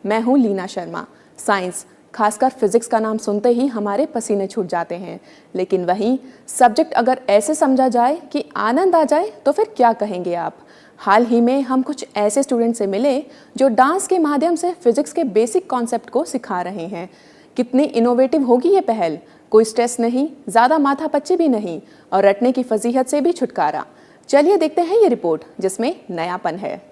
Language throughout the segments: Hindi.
मैं हूँ लीना शर्मा। साइंस, खासकर फिजिक्स का नाम सुनते ही हमारे पसीने छूट जाते हैं, लेकिन वहीं सब्जेक्ट अगर ऐसे समझा जाए कि आनंद आ जाए तो फिर क्या कहेंगे आप। हाल ही में हम कुछ ऐसे स्टूडेंट से मिले जो डांस के माध्यम से फिजिक्स के बेसिक कॉन्सेप्ट को सिखा रहे हैं। कितनी इनोवेटिव होगी ये पहल। कोई स्ट्रेस नहीं, ज़्यादा माथापच्ची भी नहीं और रटने की फजीहत से भी छुटकारा। चलिए देखते हैं ये रिपोर्ट जिसमें नयापन है।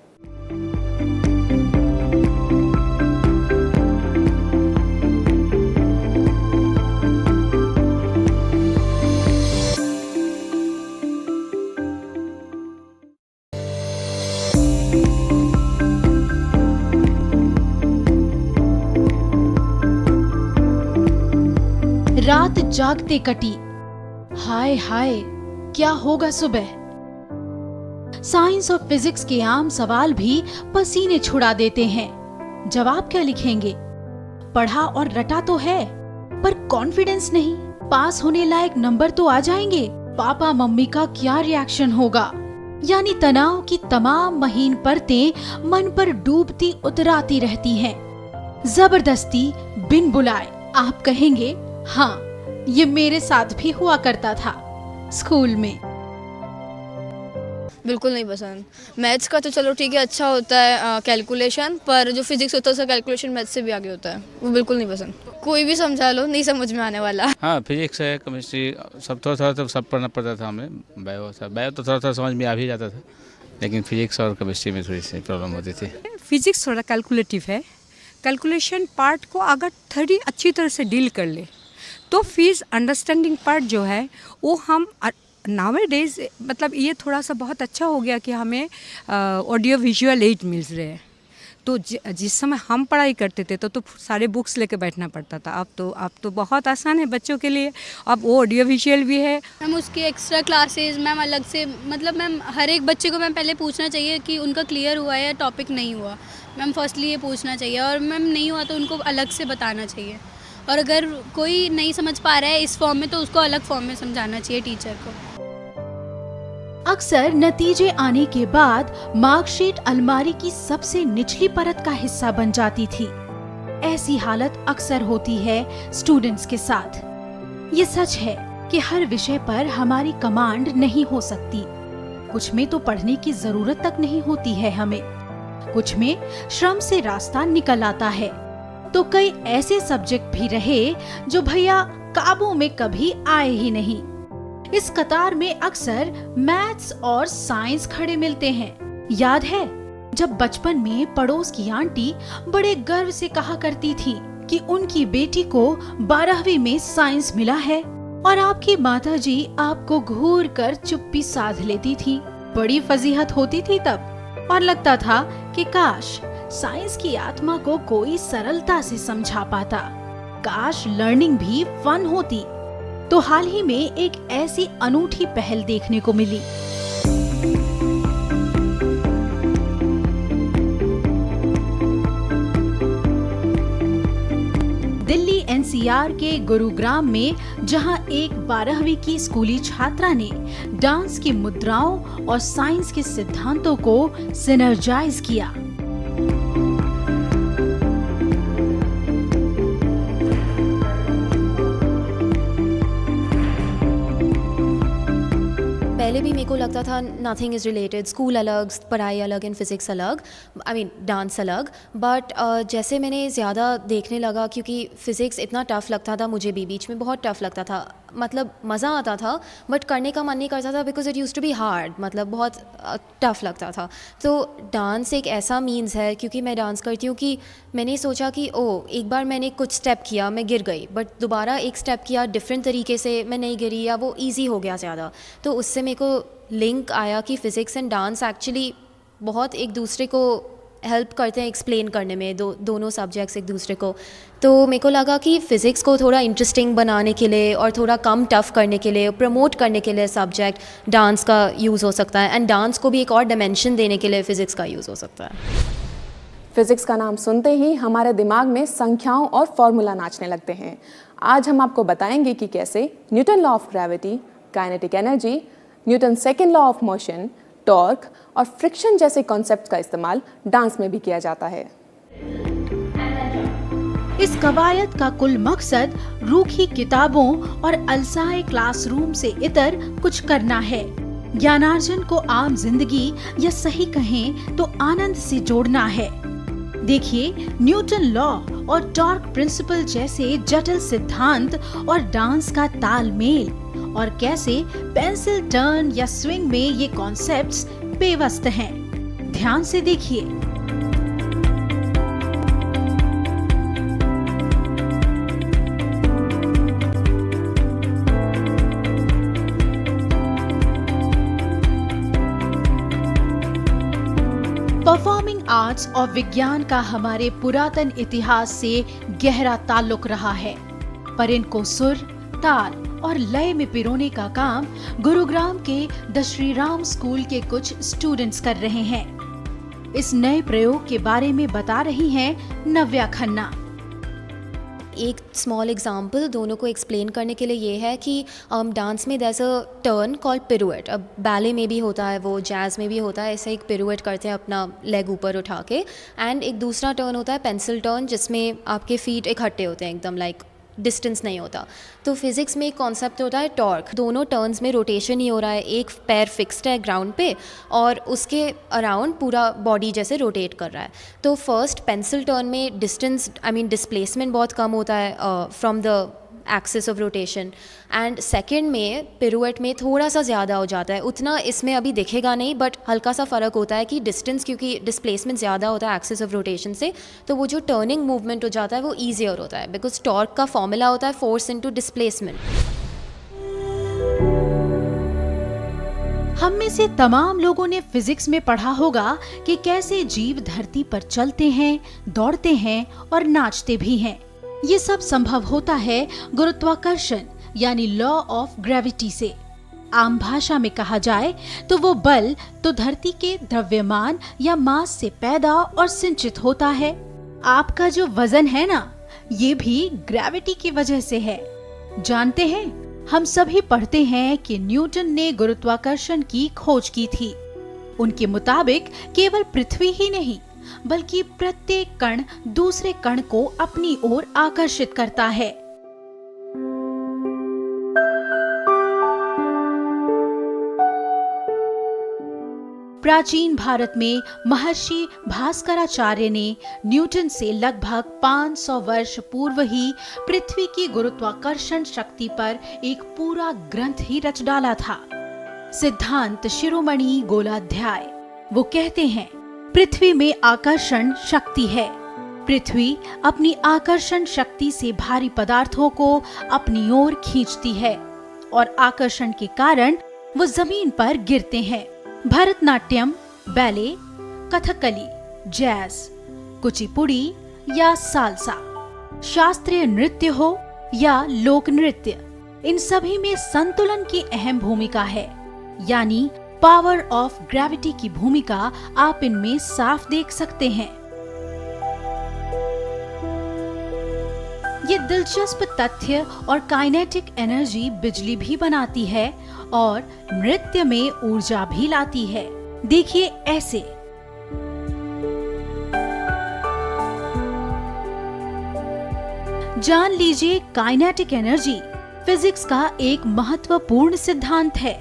रात जागते कटी, हाय हाय क्या होगा सुबह। साइंस और फिजिक्स के आम सवाल भी पसीने छुड़ा देते हैं। जवाब क्या लिखेंगे? पढ़ा और रटा तो है, पर कॉन्फिडेंस नहीं। पास होने लायक नंबर तो आ जाएंगे, पापा मम्मी का क्या रिएक्शन होगा? यानी तनाव की तमाम महीन परतें मन पर डूबती उतराती रहती हैं। जबरदस्ती बिन बुलाए आप कहेंगे, हाँ ये मेरे साथ भी हुआ करता था स्कूल में। बिल्कुल नहीं पसंद। मैथ्स का तो चलो ठीक है, अच्छा होता है कैलकुलेशन, पर जो फिजिक्स होता है उसका कैलकुलेशन मैथ्स से भी आगे होता है, वो बिल्कुल नहीं पसंद। कोई भी समझा लो, नहीं समझ में आने वाला। हाँ, फिजिक्स है, केमिस्ट्री, सब थोड़ा तो सब पढ़ना पड़ता था हमें। बायो तो थोड़ा समझ में आ भी जाता था, लेकिन फिजिक्स और केमिस्ट्री में थोड़ी सी प्रॉब्लम होती थी। फिजिक्स थोड़ा कैलकुलेटिव है। कैलकुलेशन पार्ट को अगर थोड़ी अच्छी तरह से डील कर ले तो फिर अंडरस्टैंडिंग पार्ट जो है वो हम नाउअडेज मतलब ये थोड़ा सा बहुत अच्छा हो गया कि हमें ऑडियो विजुअल एड मिल रहे हैं। तो जिस समय हम पढ़ाई करते थे तो सारे बुक्स लेके बैठना पड़ता था। अब तो बहुत आसान है बच्चों के लिए। अब वो ऑडियो विजुअल भी है। मैम उसकी एक्स्ट्रा क्लासेस मैम अलग से, मतलब मैम हर एक बच्चे को मैम पहले पूछना चाहिए कि उनका क्लियर हुआ है या टॉपिक नहीं हुआ। मैम फर्स्टली ये पूछना चाहिए, और मैम नहीं हुआ तो उनको अलग से बताना चाहिए। और अगर कोई नहीं समझ पा रहा है इस फॉर्म में तो उसको अलग फॉर्म में समझाना चाहिए टीचर को। अक्सर नतीजे आने के बाद मार्कशीट अलमारी की सबसे निचली परत का हिस्सा बन जाती थी। ऐसी हालत अक्सर होती है स्टूडेंट्स के साथ। ये सच है कि हर विषय पर हमारी कमांड नहीं हो सकती। कुछ में तो पढ़ने की जरूरत तक नहीं होती है हमें, कुछ में श्रम से रास्ता निकल आता है। तो कई ऐसे सब्जेक्ट भी रहे जो भैया काबू में कभी आए ही नहीं। इस कतार में अक्सर मैथ्स और साइंस खड़े मिलते हैं। याद है जब बचपन में पड़ोस की आंटी बड़े गर्व से कहा करती थी कि उनकी बेटी को 12वीं में साइंस मिला है, और आपकी माताजी आपको घूर कर चुप्पी साध लेती थी। बड़ी फजीहत होती थी तब, और लगता था कि काश साइंस की आत्मा को कोई सरलता से समझा पाता, काश लर्निंग भी फन होती। तो हाल ही में एक ऐसी अनूठी पहल देखने को मिली। दिल्ली एनसीआर के गुरुग्राम में जहां एक 12वीं की स्कूली छात्रा ने डांस की मुद्राओं और साइंस के सिद्धांतों को सिनर्जाइज किया। पहले भी मेरे को लगता था नथिंग इज़ रिलेटेड, स्कूल अलग, पढ़ाई अलग एंड फिज़िक्स अलग, आई मीन डांस अलग। बट जैसे मैंने ज़्यादा देखने लगा, क्योंकि फ़िज़िक्स इतना टफ़ लगता था मुझे भी, बीच में बहुत टफ़ लगता था। मतलब मज़ा आता था बट करने का मन नहीं करता था, because it use to be hard, मतलब बहुत टफ़ लगता था। तो डांस एक ऐसा मीन्स है, क्योंकि मैं डांस करती हूँ, कि मैंने सोचा कि एक बार मैंने कुछ स्टेप किया, मैं गिर गई, बट दोबारा एक स्टेप किया डिफरेंट तरीके से, मैं नहीं गिरी, या वो ईजी हो गया ज़्यादा। तो उससे मेरे को लिंक आया कि फ़िज़िक्स एंड डांस एक्चुअली बहुत एक दूसरे को हेल्प करते हैं एक्सप्लेन करने में, दोनों सब्जेक्ट्स एक दूसरे को। तो मेरे को लगा कि फ़िज़िक्स को थोड़ा इंटरेस्टिंग बनाने के लिए और थोड़ा कम टफ़ करने के लिए, प्रमोट करने के लिए सब्जेक्ट डांस का यूज़ हो सकता है, एंड डांस को भी एक और डायमेंशन देने के लिए फ़िज़िक्स का यूज़ हो सकता है। फिजिक्स का नाम सुनते ही हमारे दिमाग में संख्याओं और फॉर्मूला नाचने लगते हैं। आज हम आपको बताएंगे कि कैसे Newton law of gravity, kinetic energy, Newton second law of motion, torque और फ्रिक्शन जैसे कॉन्सेप्ट का इस्तेमाल डांस में भी किया जाता है। इस कवायद का कुल मकसद रूखी किताबों और अलसाए क्लासरूम से इतर कुछ करना है। ज्ञानार्जन को आम जिंदगी या सही कहें तो आनंद से जोड़ना है। देखिए न्यूटन लॉ और टॉर्क प्रिंसिपल जैसे जटिल सिद्धांत और डांस का तालमेल, और कैसे पेंसिल टर्न या स्विंग में ये कॉन्सेप्ट्स पेवस्त हैं। ध्यान से देखिए। परफॉर्मिंग आर्ट्स और विज्ञान का हमारे पुरातन इतिहास से गहरा ताल्लुक रहा है, पर इनको सुर, ताल और लय में पिरोने का काम गुरुग्राम के द श्री राम स्कूल के कुछ स्टूडेंट्स कर रहे हैं। इस नए प्रयोग के बारे में बता रही हैं नव्या खन्ना। एक स्मॉल एग्जांपल दोनों को एक्सप्लेन करने के लिए ये है कि डांस में there is a turn called pirouette. अब बैले में भी होता है, वो जैज़ में भी होता है, ऐसे एक पिरुएट करते हैं अपना लेग ऊपर उठा के। एंड एक दूसरा टर्न होता है पेंसिल टर्न, जिसमें आपके फीट इकट्ठे होते हैं एकदम, लाइक डिस्टेंस नहीं होता। तो फिज़िक्स में एक कॉन्सेप्ट होता है टॉर्क। दोनों टर्न्स में रोटेशन ही हो रहा है, एक पैर फिक्स्ड है ग्राउंड पे और उसके अराउंड पूरा बॉडी जैसे रोटेट कर रहा है। तो फर्स्ट पेंसिल टर्न में डिस्टेंस डिस्प्लेसमेंट बहुत कम होता है from the axis of rotation, and second में पिरुएट में थोड़ा सा ज़्यादा हो जाता है। उतना इसमें अभी दिखेगा नहीं, बट हल्का सा फ़र्क होता है कि डिस्टेंस, क्योंकि डिस्प्लेसमेंट ज़्यादा होता है एक्सिस ऑफ रोटेशन से, तो वो जो टर्निंग मूवमेंट हो जाता है वो ईजियर होता है, बिकॉज टॉर्क का फॉर्मूला होता है फोर्स इनटू डिस्प्लेसमेंट। हम में से तमाम लोगों ने फिजिक्स में पढ़ा होगा कि कैसे जीव धरती पर चलते हैं, दौड़ते हैं और नाचते भी हैं। ये सब संभव होता है गुरुत्वाकर्षण यानी लॉ ऑफ ग्रेविटी से। आम भाषा में कहा जाए तो वो बल तो धरती के द्रव्यमान या मास से पैदा और संचित होता है। आपका जो वजन है ना, ये भी ग्रेविटी की वजह से है। जानते हैं, हम सभी पढ़ते हैं कि न्यूटन ने गुरुत्वाकर्षण की खोज की थी। उनके मुताबिक केवल पृथ्वी ही नहीं बल्कि प्रत्येक कण दूसरे कण को अपनी ओर आकर्षित करता है। प्राचीन भारत में महर्षि भास्कराचार्य ने न्यूटन से लगभग 500 वर्ष पूर्व ही पृथ्वी की गुरुत्वाकर्षण शक्ति पर एक पूरा ग्रंथ ही रच डाला था, सिद्धांत शिरोमणि गोलाध्याय। वो कहते हैं, पृथ्वी में आकर्षण शक्ति है। पृथ्वी अपनी आकर्षण शक्ति से भारी पदार्थों को अपनी ओर खींचती है और आकर्षण के कारण वो जमीन पर गिरते हैं। भरतनाट्यम, बैले, कथकली, जैज, कुचिपुड़ी या सालसा, शास्त्रीय नृत्य हो या लोक नृत्य, इन सभी में संतुलन की अहम भूमिका है, यानी पावर ऑफ ग्रेविटी की भूमिका आप इनमें साफ देख सकते हैं। ये दिलचस्प तथ्य और काइनेटिक एनर्जी बिजली भी बनाती है और नृत्य में ऊर्जा भी लाती है। देखिए ऐसे। जान लीजिए, काइनेटिक एनर्जी फिजिक्स का एक महत्वपूर्ण सिद्धांत है।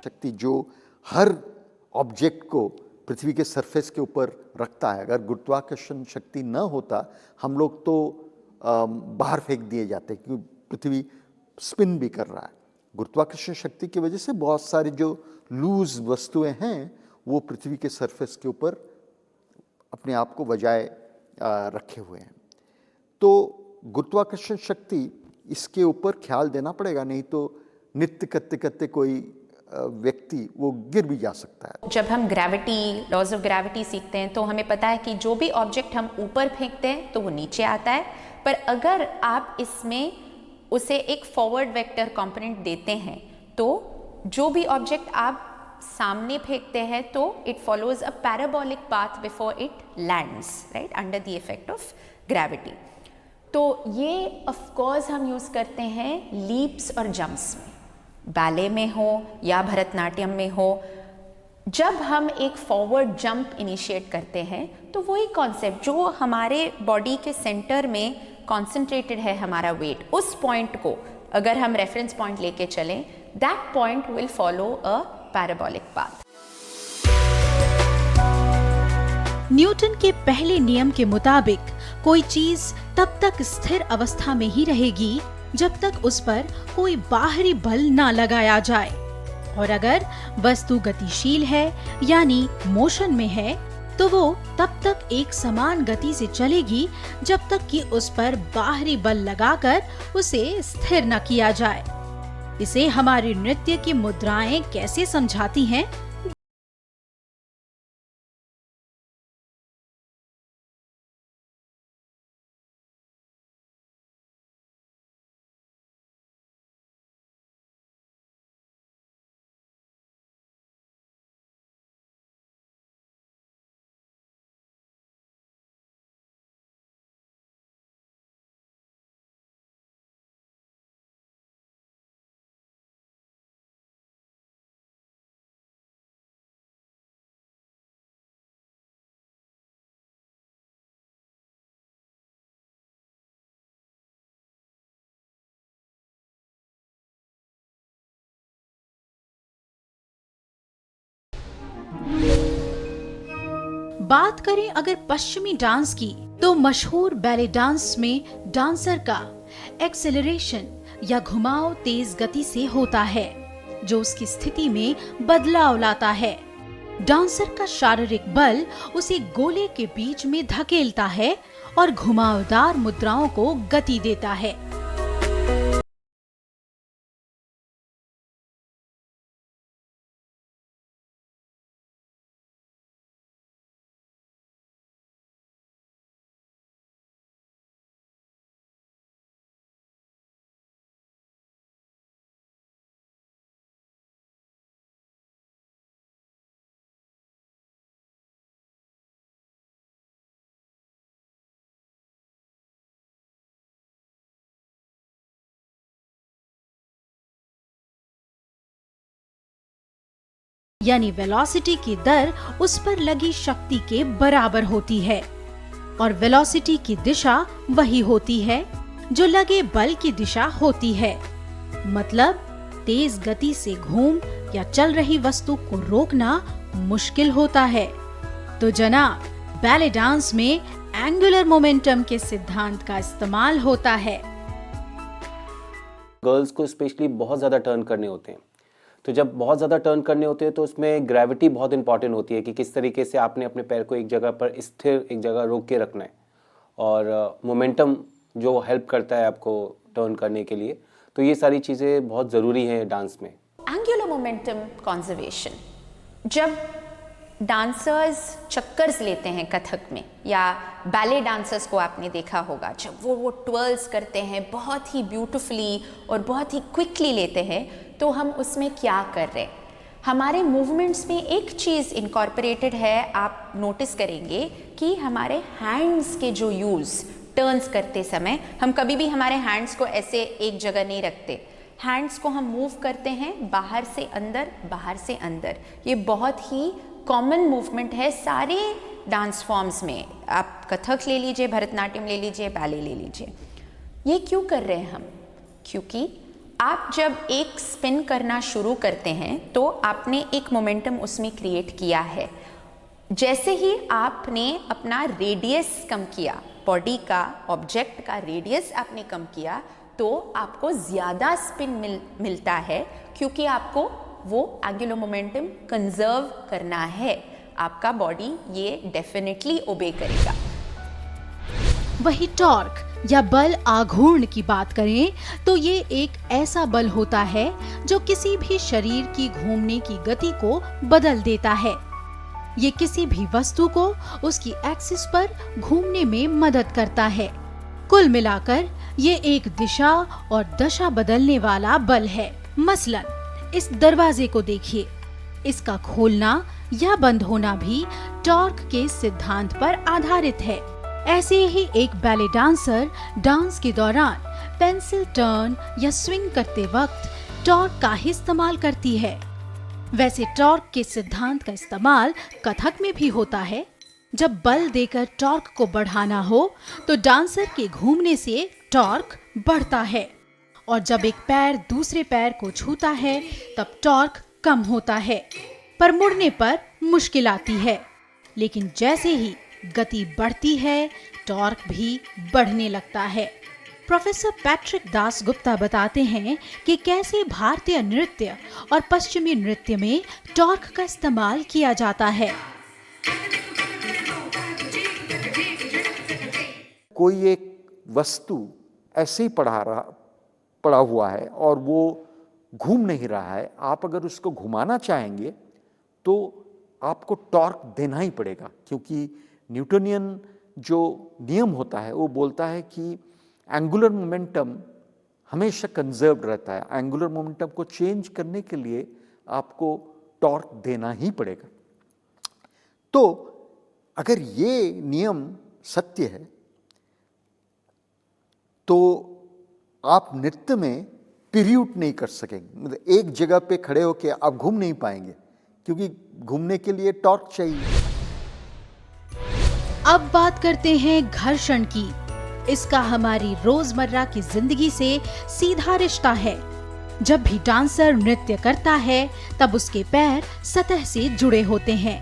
शक्ति जो हर ऑब्जेक्ट को पृथ्वी के सरफेस के ऊपर रखता है, अगर गुरुत्वाकर्षण शक्ति न होता हम लोग तो बाहर फेंक दिए जाते, क्योंकि पृथ्वी स्पिन भी कर रहा है। गुरुत्वाकर्षण शक्ति की वजह से बहुत सारी जो लूज वस्तुएं हैं वो पृथ्वी के सरफेस के ऊपर अपने आप को बजाय रखे हुए हैं। तो गुरुत्वाकर्षण शक्ति, इसके ऊपर ख्याल देना पड़ेगा, नहीं तो नृत्य करते करते कोई व्यक्ति वो गिर भी जा सकता है। जब हम ग्रेविटी, लॉज ऑफ ग्रेविटी सीखते हैं तो हमें पता है कि जो भी ऑब्जेक्ट हम ऊपर फेंकते हैं तो वो नीचे आता है, पर अगर आप इसमें उसे एक फॉरवर्ड वेक्टर कंपोनेंट देते हैं तो जो भी ऑब्जेक्ट आप सामने फेंकते हैं तो it follows a parabolic path before it lands, right, under the effect of gravity. तो ये ऑफ कोर्स हम यूज़ करते हैं लीप्स और जंप्स में, बैले में हो या भरतनाट्यम में हो। जब हम एक फॉरवर्ड जंप इनिशिएट करते हैं तो वही कॉन्सेप्ट जो हमारे बॉडी के सेंटर में कॉन्सेंट्रेटेड है हमारा वेट, उस पॉइंट को अगर हम रेफरेंस पॉइंट लेके चलें, that point will follow a parabolic path. Newton के पहले नियम के मुताबिक कोई चीज तब तक स्थिर अवस्था में ही रहेगी जब तक उस पर कोई बाहरी बल ना लगाया जाए, और अगर वस्तु गतिशील है यानी मोशन में है तो वो तब तक एक समान गति से चलेगी जब तक कि उस पर बाहरी बल लगाकर उसे स्थिर न किया जाए। इसे हमारी नृत्य की मुद्राएं कैसे समझाती हैं? बात करें अगर पश्चिमी डांस की, तो मशहूर बैले डांस में डांसर का एक्सेलरेशन या घुमाव तेज गति से होता है, जो उसकी स्थिति में बदलाव लाता है। डांसर का शारीरिक बल उसे गोले के बीच में धकेलता है और घुमावदार मुद्राओं को गति देता है। यानी वेलोसिटी की दर उस पर लगी शक्ति के बराबर होती है, और वेलोसिटी की दिशा वही होती है जो लगे बल की दिशा होती है। मतलब तेज गति से घूम या चल रही वस्तु को रोकना मुश्किल होता है। तो जनाब, बैले डांस में एंगुलर मोमेंटम के सिद्धांत का इस्तेमाल होता है। गर्ल्स को स्पेशली बहुत ज़्यादा टर्न करने होते हैं, तो जब बहुत ज़्यादा टर्न करने होते हैं तो उसमें ग्रेविटी बहुत इंपॉर्टेंट होती है कि किस तरीके से आपने अपने पैर को एक जगह पर स्थिर, एक जगह रोक के रखना है, और मोमेंटम जो हेल्प करता है आपको टर्न करने के लिए। तो ये सारी चीज़ें बहुत ज़रूरी हैं डांस में। एंगुलर मोमेंटम कंजर्वेशन, जब डांसर्स चक्कर्स लेते हैं कथक में, या बैले डांसर्स को आपने देखा होगा, जब वो ट्वर्ल्स करते हैं बहुत ही ब्यूटिफुली और बहुत ही क्विकली लेते हैं, तो हम उसमें क्या कर रहे हैं? हमारे मूवमेंट्स में एक चीज़ इनकॉर्पोरेटेड है, आप नोटिस करेंगे कि हमारे हैंड्स के जो यूज़ टर्न्स करते समय, हम कभी भी हमारे हैंड्स को ऐसे एक जगह नहीं रखते, हैंड्स को हम मूव करते हैं बाहर से अंदर, बाहर से अंदर। ये बहुत ही कॉमन मूवमेंट है सारे डांस फॉर्म्स में। आप कथक ले लीजिए, भरतनाट्यम ले लीजिए, बैले ले लीजिए। ये क्यों कर रहे हैं हम? क्योंकि आप जब एक स्पिन करना शुरू करते हैं तो आपने एक मोमेंटम उसमें क्रिएट किया है। जैसे ही आपने अपना रेडियस कम किया, बॉडी का, ऑब्जेक्ट का रेडियस आपने कम किया, तो आपको ज़्यादा स्पिन मिलता है, क्योंकि आपको वो एंगुलर मोमेंटम कंजर्व करना है। आपका बॉडी ये डेफिनेटली ओबे करेगा। वही टॉर्क या बल आघूर्ण की बात करें तो ये एक ऐसा बल होता है जो किसी भी शरीर की घूमने की गति को बदल देता है। ये किसी भी वस्तु को उसकी एक्सिस पर घूमने में मदद करता है। कुल मिलाकर ये एक दिशा और दशा बदलने वाला बल है। मसलन इस दरवाजे को देखिए, इसका खोलना या बंद होना भी टॉर्क के सिद्धांत पर आधारित है। ऐसे ही एक बैले डांसर डांस के दौरान पेंसिल टर्न या स्विंग करते वक्त टॉर्क का ही इस्तेमाल करती है। वैसे टॉर्क के सिद्धांत का इस्तेमाल कथक में भी होता है। जब बल देकर टॉर्क को बढ़ाना हो तो डांसर के घूमने से टॉर्क बढ़ता है और जब एक पैर दूसरे पैर को छूता है तब टॉर्क कम होता है, पर मुड़ने पर मुश्किल आती है। लेकिन जैसे ही गति बढ़ती है टॉर्क भी बढ़ने लगता है। प्रोफेसर पैट्रिक दास गुप्ता बताते हैं कि कैसे भारतीय नृत्य और पश्चिमी नृत्य में टॉर्क का इस्तेमाल किया जाता है। कोई एक वस्तु ऐसे ही पड़ा हुआ है और वो घूम नहीं रहा है, आप अगर उसको घुमाना चाहेंगे तो आपको टॉर्क देना ही पड़ेगा, क्योंकि न्यूटनियन जो नियम होता है वो बोलता है कि एंगुलर मोमेंटम हमेशा कंजर्व्ड रहता है। एंगुलर मोमेंटम को चेंज करने के लिए आपको टॉर्क देना ही पड़ेगा। तो अगर ये नियम सत्य है तो आप नृत्य में पिरियड नहीं कर सकेंगे, मतलब एक जगह पे खड़े होके आप घूम नहीं पाएंगे, क्योंकि घूमने के लिए टॉर्क चाहिए। अब बात करते हैं घर्षण की। इसका हमारी रोजमर्रा की जिंदगी से सीधा रिश्ता है। जब भी डांसर नृत्य करता है तब उसके पैर सतह से जुड़े होते हैं।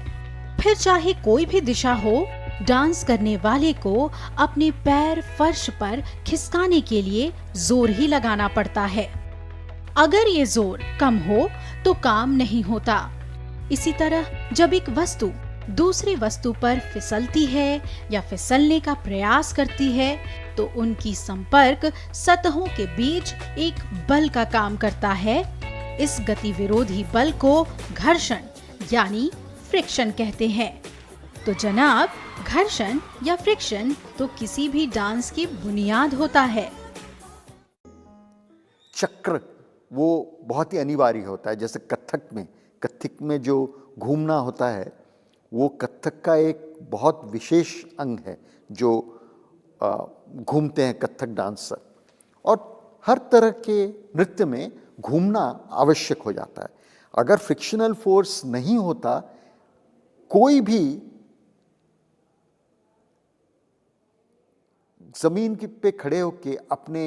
फिर चाहे कोई भी दिशा हो, डांस करने वाले को अपने पैर फर्श पर खिसकाने के लिए जोर ही लगाना पड़ता है। अगर ये जोर कम हो तो काम नहीं होता। इसी तरह जब एक वस्तु दूसरी वस्तु पर फिसलती है या फिसलने का प्रयास करती है तो उनकी संपर्क सतहों के बीच एक बल का काम करता है। इस गति विरोधी बल को घर्षण यानी फ्रिक्शन कहते हैं। तो जनाब, घर्षण या फ्रिक्शन तो किसी भी डांस की बुनियाद होता है। चक्र वो बहुत ही अनिवार्य होता है। जैसे कथक में जो घूमना होता है वो कथक का एक बहुत विशेष अंग है जो घूमते हैं कथक डांसर। और हर तरह के नृत्य में घूमना आवश्यक हो जाता है। अगर फ्रिक्शनल फोर्स नहीं होता, कोई भी जमीन पे खड़े होके अपने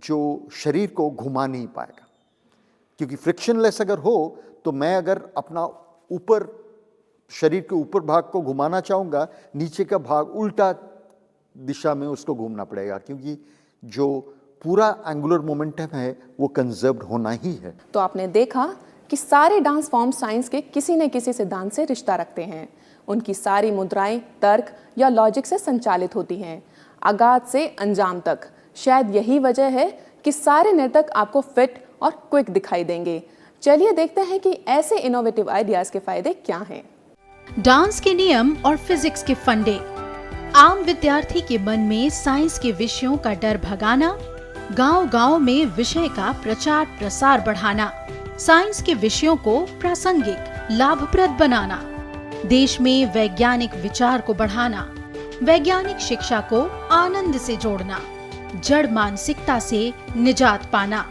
जो शरीर को घुमा नहीं पाएगा, क्योंकि फ्रिक्शनलेस अगर हो तो मैं अगर अपना ऊपर शरीर के ऊपर भाग को घुमाना चाहूँगा, नीचे का भाग उल्टा दिशा में उसको घूमना पड़ेगा, क्योंकि जो पूरा एंगुलर मोमेंटम है वो कंजर्व्ड होना ही है। तो आपने देखा कि सारे डांस फॉर्म साइंस के किसी न किसी सिद्धांत से रिश्ता रखते हैं। उनकी सारी मुद्राएं तर्क या लॉजिक से संचालित होती हैं, आगाज से अंजाम तक। शायद यही वजह है कि सारे नर्तक आपको फिट और क्विक दिखाई देंगे। चलिए देखते हैं कि ऐसे इनोवेटिव आइडियाज के फायदे क्या हैं। डांस के नियम और फिजिक्स के फंडे। आम विद्यार्थी के मन में साइंस के विषयों का डर भगाना, गांव-गांव में विषय का प्रचार प्रसार बढ़ाना, साइंस के विषयों को प्रासंगिक लाभप्रद बनाना, देश में वैज्ञानिक विचार को बढ़ाना, वैज्ञानिक शिक्षा को आनंद से जोड़ना, जड़ मानसिकता से निजात पाना।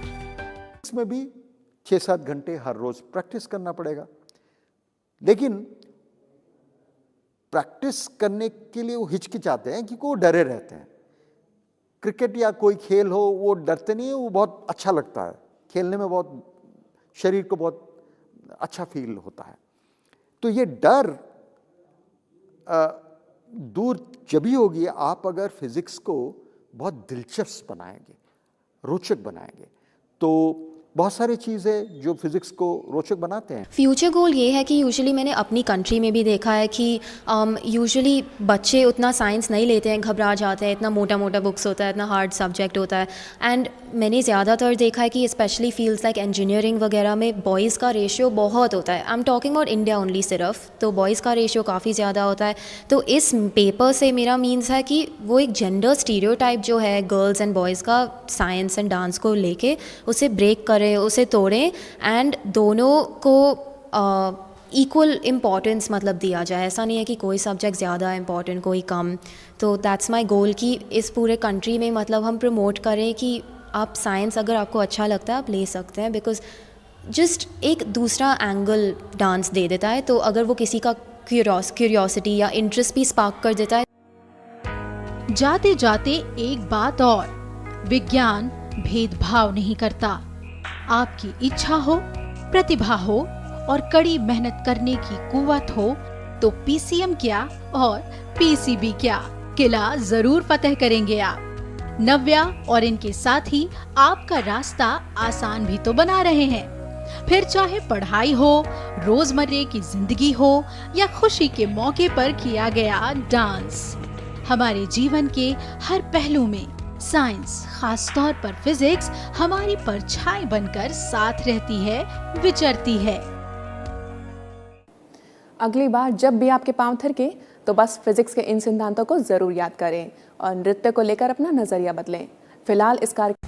इसमें भी 6-7 घंटे हर रोज प्रैक्टिस करना पड़ेगा, लेकिन प्रैक्टिस करने के लिए वो हिचकिचाते हैं क्योंकि वो डरे रहते हैं। क्रिकेट या कोई खेल हो वो डरते नहीं है, वो बहुत अच्छा लगता है खेलने में, बहुत शरीर को बहुत अच्छा फील होता है। तो ये डर दूर जब ही होगी आप अगर फिजिक्स को बहुत दिलचस्प बनाएंगे, रोचक बनाएंगे। तो बहुत सारी चीज़ें जो फिज़िक्स को रोचक बनाते हैं। फ्यूचर गोल ये है कि यूजुअली मैंने अपनी कंट्री में भी देखा है कि यूजुअली बच्चे उतना साइंस नहीं लेते हैं, घबरा जाते हैं, इतना मोटा मोटा बुक्स होता है, इतना हार्ड सब्जेक्ट होता है। एंड मैंने ज़्यादातर देखा है कि स्पेशली फील्ड्स लाइक इंजीनियरिंग वगैरह में बॉयज़ का रेशियो बहुत होता है। I am talking about India only सिर्फ, तो बॉयज़ का रेशियो काफ़ी ज़्यादा होता है। तो इस पेपर से मेरा मीन्स है कि वो एक जेंडर स्टीरियोटाइप जो है गर्ल्स एंड बॉयज़ का साइंस एंड डांस को लेके, उसे ब्रेक करें, उसे तोड़ें एंड दोनों को इक्वल इम्पॉर्टेंस मतलब दिया जाए, ऐसा नहीं है कि कोई सब्जेक्ट ज़्यादा इम्पॉर्टेंट कोई कम। तो दैट्स माय गोल कि इस पूरे कंट्री में मतलब हम प्रमोट करें कि आप साइंस अगर आपको अच्छा लगता है आप ले सकते हैं, बिकॉज जस्ट एक दूसरा एंगल डांस दे देता है। तो अगर वो किसी का क्यूरियोसिटी या इंटरेस्ट भी स्पार्क कर देता है। जाते जाते एक बात और, विज्ञान भेदभाव नहीं करता। आपकी इच्छा हो, प्रतिभा हो और कड़ी मेहनत करने की कुव्वत हो तो पीसीएम क्या और पीसीबी क्या, किला जरूर फतेह करेंगे आप। नव्या और इनके साथी आपका रास्ता आसान भी तो बना रहे हैं। फिर चाहे पढ़ाई हो, रोजमर्रे की जिंदगी हो या खुशी के मौके पर किया गया डांस, हमारे जीवन के हर पहलू में साइंस, खास तौर पर फिजिक्स, हमारी परछाई बनकर साथ रहती है, विचरती है। अगली बार जब भी आपके पांव थिरके तो बस फिजिक्स के इन सिद्धांतों को जरूर याद करें और नृत्य को लेकर अपना नजरिया बदलें। फिलहाल इस कार्यक्रम